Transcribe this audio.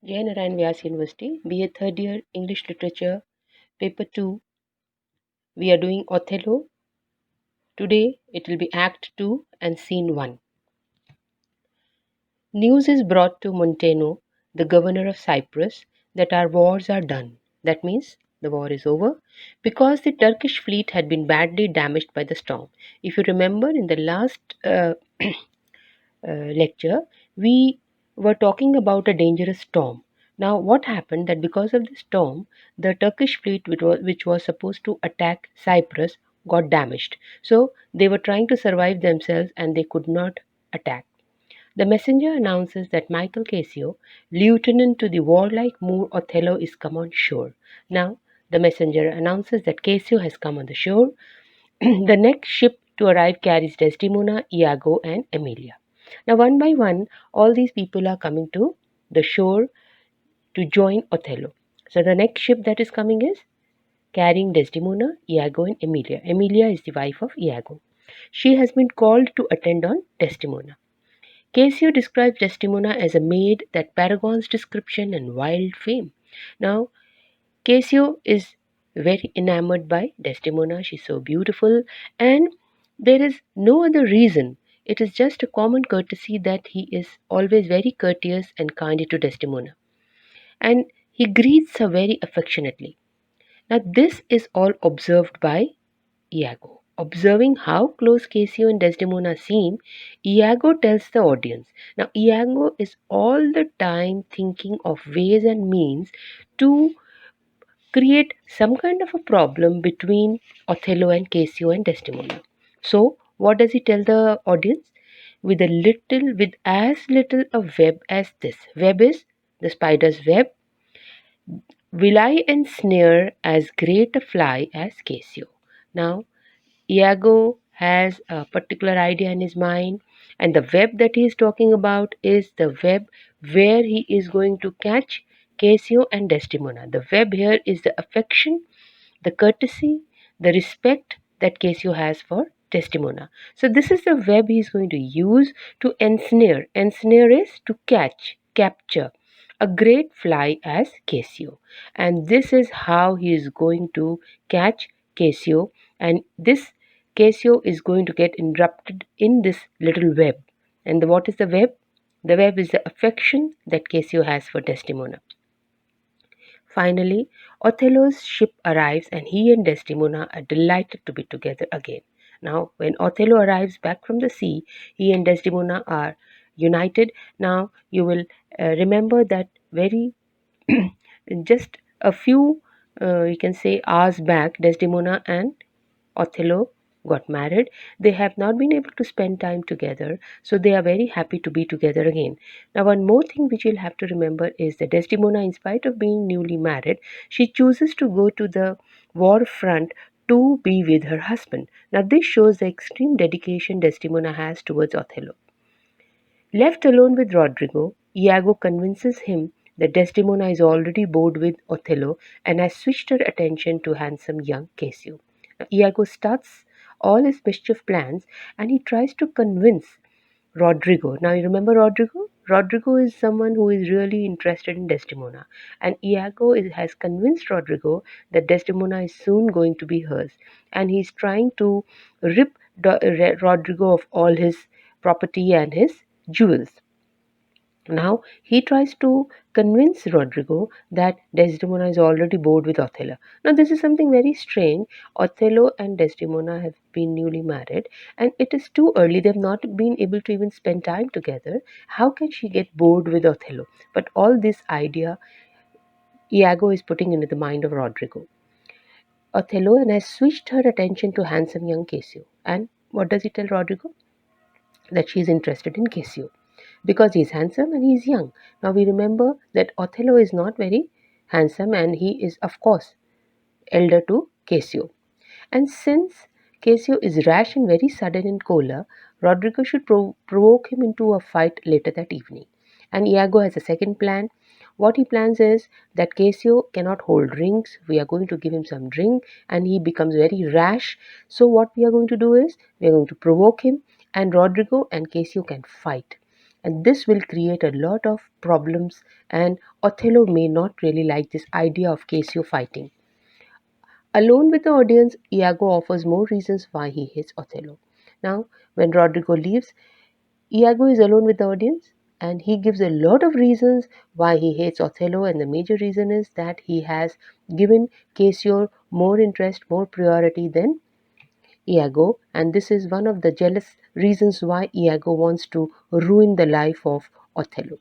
Jai Narayan Vyas University, BA third year English Literature, Paper 2. We are doing Othello. Today it will be Act 2 and Scene 1. News is brought to Monteno, the governor of Cyprus, that our wars are done. That means the war is over because the Turkish fleet had been badly damaged by the storm. If you remember in the last lecture, we were talking about a dangerous storm. Now, what happened that because of the storm, the Turkish fleet, which was supposed to attack Cyprus, got damaged. So, they were trying to survive themselves and they could not attack. The messenger announces that Michael Cassio, lieutenant to the warlike Moor Othello, is come on shore. Now, the messenger announces that Cassio has come on the shore. The next ship to arrive carries Desdemona, Iago, and Emilia. Now, one by one, all these people are coming to the shore to join Othello. So, the next ship that is coming is carrying Desdemona, Iago, and Emilia. Emilia is the wife of Iago. She has been called to attend on Desdemona. Cassio describes Desdemona as a maid that paragons description and wild fame. Now, Cassio is very enamored by Desdemona. She's so beautiful, and there is no other reason. It is just a common courtesy that he is always very courteous and kind to Desdemona, and he greets her very affectionately. Now, this is all observed by Iago. Observing how close Cassio and Desdemona seem, Iago tells the audience. Now, Iago is all the time thinking of ways and means to create some kind of a problem between Othello and Cassio and Desdemona. So, what does he tell the audience? With as little a web as this. Web is the spider's web. Will I ensnare as great a fly as Cassio? Now, Iago has a particular idea in his mind, and the web that he is talking about is the web where he is going to catch Cassio and Desdemona. The web here is the affection, the courtesy, the respect that Cassio has for Desdemona. So, this is the web he is going to use to ensnare. Ensnare is to catch, capture a great fly as Cassio. And this is how he is going to catch Cassio. And this Cassio is going to get interrupted in this little web. And what is the web? The web is the affection that Cassio has for Desdemona. Finally, Othello's ship arrives and he and Desdemona are delighted to be together again. Now, when Othello arrives back from the sea, he and Desdemona are united. Now, you will remember that very just a few, you can say, hours back, Desdemona and Othello got married. They have not been able to spend time together, so they are very happy to be together again. Now, one more thing which you'll have to remember is that Desdemona, in spite of being newly married, she chooses to go to the war front to be with her husband. Now, this shows the extreme dedication Desdemona has towards Othello. Left alone with Rodrigo, Iago convinces him that Desdemona is already bored with Othello and has switched her attention to handsome young Cassio. Now, Iago starts all his mischief plans and he tries to convince Rodrigo. Now, you remember Rodrigo? Rodrigo is someone who is really interested in Desdemona, and has convinced Rodrigo that Desdemona is soon going to be hers, and he's trying to rip Rodrigo of all his property and his jewels. Now he tries to convince Rodrigo that Desdemona is already bored with Othello. Now this is something very strange. Othello and Desdemona have been newly married and it is too early. They have not been able to even spend time together. How can she get bored with Othello? But all this idea Iago is putting into the mind of Rodrigo. Othello and has switched her attention to handsome young Cassio. And what does he tell Rodrigo? That she is interested in Cassio because he is handsome and he is young. Now we remember that Othello is not very handsome and he is, of course, elder to Cassio. And since Cassio is rash and very sudden in choler, Rodrigo should provoke him into a fight later that evening. And Iago has a second plan. What he plans is that Cassio cannot hold drinks. We are going to give him some drink and he becomes very rash. So, what we are going to do is we are going to provoke him, and Rodrigo and Cassio can fight. and this will create a lot of problems, and Othello may not really like this idea of Cassio fighting. Alone with the audience, Iago offers more reasons why he hates Othello. Now, when Rodrigo leaves, Iago is alone with the audience and he gives a lot of reasons why he hates Othello, and the major reason is that he has given Cassio more interest, more priority than Iago, and this is one of the jealous reasons why Iago wants to ruin the life of Othello.